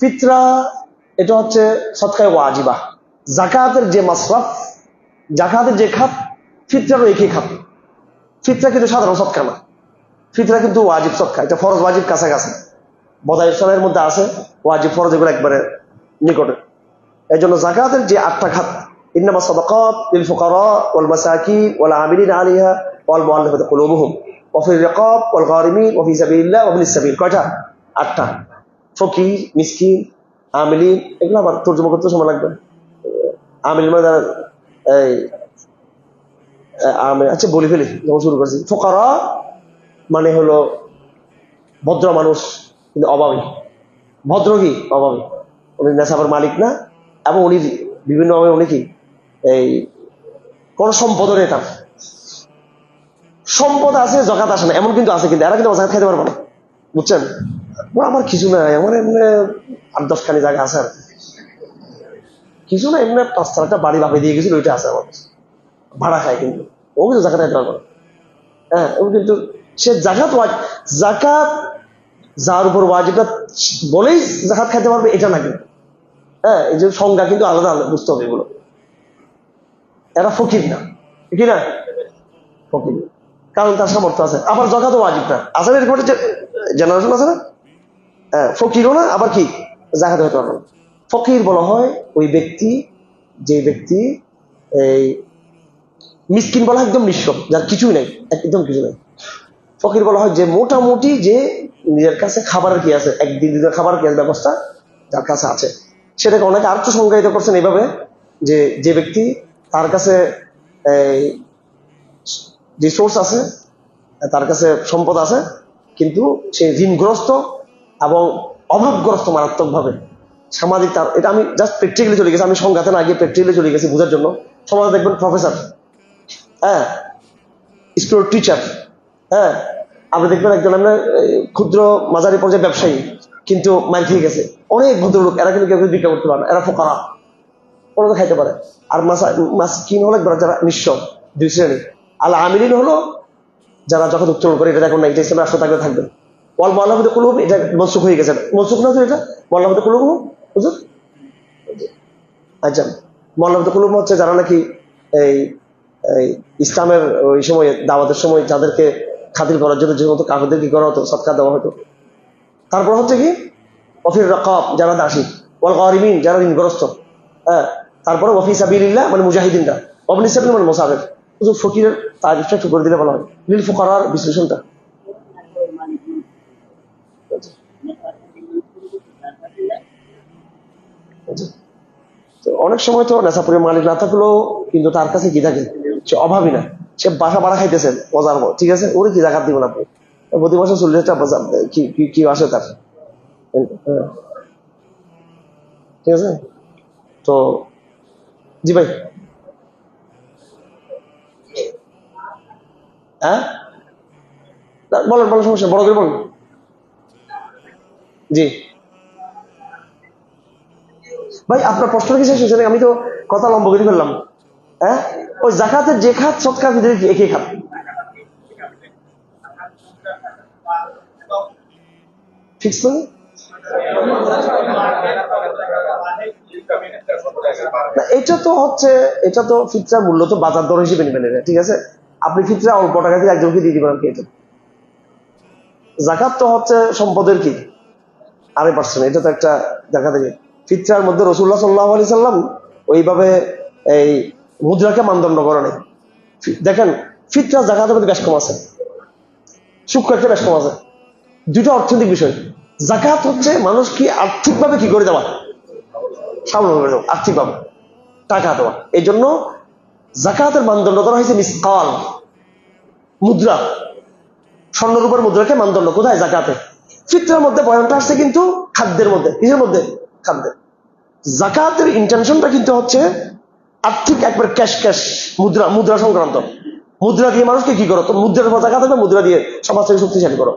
ফিতরা এটা হচ্ছে সদকায়ে ওয়াজিবা। যাকাতের যে মাসরাফ, যাকাতের যে খাত, ফিতরারও একই খাত। ফিতরা কিন্তু সাধারণ সদকা না, ফিতরা কিন্তু ওয়াজিব সদকা। এটা ফরজ ওয়াজিব কাছাকাছি, বদায়ুসলের মধ্যে আছে, ওয়াজিব ফরজ এগুলো একবারে নিকটে। এই জন্য যাকাতের যে 8টা খাত, ইন্নামা সাদাকাত লিল ফুকারা ওয়াল মাসাকিন ওয়াল আমিলিনা আলাইহা ওয়াল মুআল্লাফাতি কুলুবুহুম ওয়া ফির রিকাব ওয়াল গারিমিন ওয়া ফি সাবিলিল্লাহ ওয়া ইবনিস সাবিল। কয়টা? 8টা। ফকির, মিসকিন, আমিলিন, এগুলো আবার তর্জমা করতে সময় লাগবে। আমিলিন মানে এই আচ্ছা বলি ফেলি যখন শুরু করছি। ফুকারা মানে হলো ভদ্র মানুষ কিন্তু অভাবী। ভদ্র কি? অভাবী। উনি নেশাবের মালিক না, এবং উনি বিভিন্নভাবে উনি কি এই কোন সম্পদ নেই, তার সম্পদ আছে, জাকাত আসে না এমন কিন্তু আছে, কিন্তু এরা কিন্তু জাকাত খাইতে পারবে না, বুঝছেন? আমার কিছু নাই, আমার এমনি 8-10 খানি জায়গা আছে, আর কিছু না, এমনি 5-4টা বাড়ি বাপে দিয়ে গেছিল, ওইটা আছে আমার ভাড়া খায়, কিন্তু ও কিন্তু জাকাত খাইতে পারবে না। হ্যাঁ, ও কিন্তু সে জাকাত জাকাত যার উপর ওয়াজিবটা বলেই জাকাত খাইতে পারবে এটা না কিন্তু। হ্যাঁ, এই যে সংজ্ঞা কিন্তু আলাদা আলাদা বুঝতে হবে এগুলো। এরা ফকির না, কি না? ফকির, কারণ তার সামর্থ্য আছে। আবার জাকাতও ওয়াজিব না, আছে না এরকম জেনারেশন আছে না? হ্যাঁ, ফকিরও না, আবার কি জাকাত হতে পারবে না। ফকির বলা হয় ওই ব্যক্তি, যে ব্যক্তি এই মিসকিন বলা হয় একদম নিঃস্ব, যার কিছুই নাই, একদম কিছু নাই। ফকির বলা হয় যে মোটামুটি যে নিজের কাছে খাবারের কি আছে, একদিন দিনের খাবার কি ব্যবস্থা যার কাছে আছে। সেটাকে অনেকে আর একটু সংজ্ঞায়িত করছেন এইভাবে, যে যে ব্যক্তি তার কাছে যে সোর্স আছে, তার কাছে সম্পদ আছে, কিন্তু সে ঋণগ্রস্ত এবং অভাবগ্রস্ত মারাত্মক ভাবে সামাজিক। তার এটা আমি জাস্ট প্র্যাকটিক্যালি চলে গেছি, আমি সংজ্ঞাতে না গিয়ে প্র্যাকটিক্যালি চলে গেছি বোঝার জন্য। সমাজে দেখবেন প্রফেসর, হ্যাঁ, স্কুল টিচার, হ্যাঁ, আপনি দেখবেন একজন আমরা ক্ষুদ্র মাঝারি পর্যায়ে ব্যবসায়ী, কিন্তু মাইল খেয়ে গেছে। অনেক ভদ্রলোক, এরা কিন্তু কেউ বিক্রি করতে পারে না, এরা ফোকারা, কোনো তো খাইতে পারে। আর মাসকিন হলো যারা নিঃস্ব, 2 শ্রেণী। আল আমিলিন হলো যারা যখন উত্তোলন করে, এটা দেখুন না, এটা হিসেবে রাষ্ট্র থাকবে থাকবে। ওয়াল মুআল্লাফাতি কুলুবুহুম, এটা মনসুখ হয়ে গেছে, মনসুখ না তো এটা মুআল্লাফাতি কুলুবুহুম, বুঝুন? আচ্ছা, মুআল্লাফাতি কুলুবুহুম হচ্ছে যারা নাকি এই ইসলামের ওই সময় দাওয়াতের সময় যাদেরকে খাতির করার জন্য যে মতো কাফেরদের কি করা হতো, সৎকার দেওয়া হতো। তারপর হচ্ছে কি ওয়া ফির রিকাব, যারা দাসী, ওয়াল গারিমিন, যারা ঋণগ্রস্ত, হ্যাঁ, তারপরে ওয়া ফি সাবিলিল্লাহ মানে মুজাহিদিনরা, ওয়া ইবনিস সাবিল মানে মুসাফির। ফকিরের তারিফটা একটু করে দিলে ভালো হয়, লিল ফুকারার বিশ্লেষণটা। তো অনেক সময় তো নেশাপুরের মালিক না থাকলেও কিন্তু তার কাছে কি থাকে, সে অভাবী না, সে বাসা ভাড়া খাইতেছেন মজার মতো, ঠিক আছে, ওরে কি জাকাত দিবেন আপনি? প্রতি মাসে 40,000 কি আসে তার, ঠিক আছে। তো জি ভাই, হ্যাঁ বলেন বলেন, সমস্যা বড় করে বলেন। জি ভাই, আপনার প্রশ্নটা কি শেষ হয়েছে? আমি তো কথা লম্বা করে ফেললাম। হ্যাঁ, ওই জাকাতের যে খাত সৎকার ভিতরে কি একই খাত, ফিক্স নয়। এটা তো হচ্ছে, এটা তো ফিতরার মূল্য তো বাজার দর হিসেবে নেবেন এটা, ঠিক আছে। আপনি ফিতরা অল্প টাকা দিয়ে একজনকে দিয়ে দিবেন কি? এটা জাকাত তো হচ্ছে সম্পদের কি 2.5%, এটা তো একটা জাকাতের। ফিতরার মধ্যে রাসূলুল্লাহ সাল্লাল্লাহু আলাইহি সাল্লাম ওইভাবে এই মুদ্রাকে মানদণ্ড করে নেই। দেখেন, ফিতরা জাকাতের মধ্যে বেশ কম আছে, সূক্ষ্ম একটা বেশ কম আছে। দুটো অর্থনৈতিক বিষয়। জাকাত হচ্ছে মানুষ কি আর্থিকভাবে কি করে দেওয়া, স্বাবলম্বী করে দেওয়া, আর্থিকভাবে টাকা দেওয়া। এই জন্য জাকাতের মানদণ্ড করা হয়েছে মিসকাল, মুদ্রা, স্বর্ণরূপের মুদ্রাকে মানদণ্ড কোথায়? জাকাতে। ফিতরার মধ্যে বয়ানটা আসছে কিন্তু খাদ্যের মধ্যে। কিসের মধ্যে? খাদ্যের। জাকাতের ইন্টেনশনটা কিন্তু হচ্ছে আর্থিক, একবার ক্যাশ ক্যাশ, মুদ্রা, মুদ্রা সংক্রান্ত। মুদ্রা দিয়ে মানুষকে কি করো, তো মুদ্রার উপর জাকাত হবে, মুদ্রা দিয়ে সমাজটাকে শক্তিশালী করো।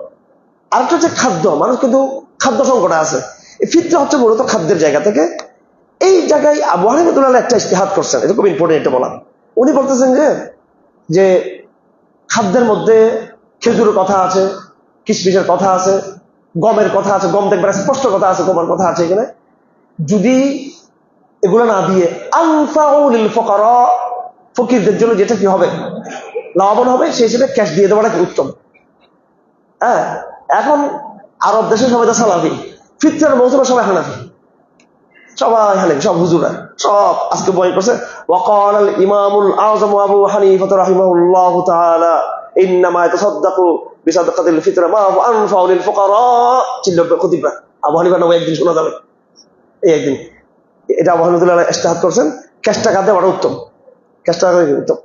আরেকটা হচ্ছে খাদ্য, মানুষ কিন্তু খাদ্য সংকটে আছে। এই ফিতরা হচ্ছে মূলত খাদ্যের জায়গা থেকে। এই জায়গায় আবু হানিফা রাহমাতুল্লাহ একটা ইজতিহাদ করছেন, এটা খুব ইম্পর্টেন্ট এটা বলা। উনি বলতেছেন যে খাদ্যের মধ্যে খেজুরের কথা আছে, কিশমিশের কথা আছে, গমের কথা আছে, গম দেখবেন স্পষ্ট কথা আছে, গমের কথা আছে এখানে। যদি এগুলো না দিয়ে আনফাউ লিল ফুকারা, ফকিরদের জন্য যেটা কি হবে, লাভবান হবে, সেই হিসেবে ক্যাশ দিয়ে দেওয়াটা কি উত্তম। হ্যাঁ, এখন আরব দেশে সবাই তো সালাফি, ফিতরার মৌসুমে সবাই হানাফি, সবাই হানাফি, সব হুজুরা সব আজকে বই করছে। ওয়াকাল আল ইমামুল আযম আবু হানিফা রাহিমাহুল্লাহু তাআলা ইন্নামা ইয়াতাসাদ্দাকু বিসাদকাতিল ফিতরা মা আনফাউ লিল ফুকারা। চিল্লা খতিবা আবু হানিফা নামে একদিন শোনা যাবে, এই একদিন এটা আবু হানিফা ইজতিহাদ করছেন, ক্যাশ টাকা দেওয়াটা উত্তম, ক্যাশ টাকা উত্তম।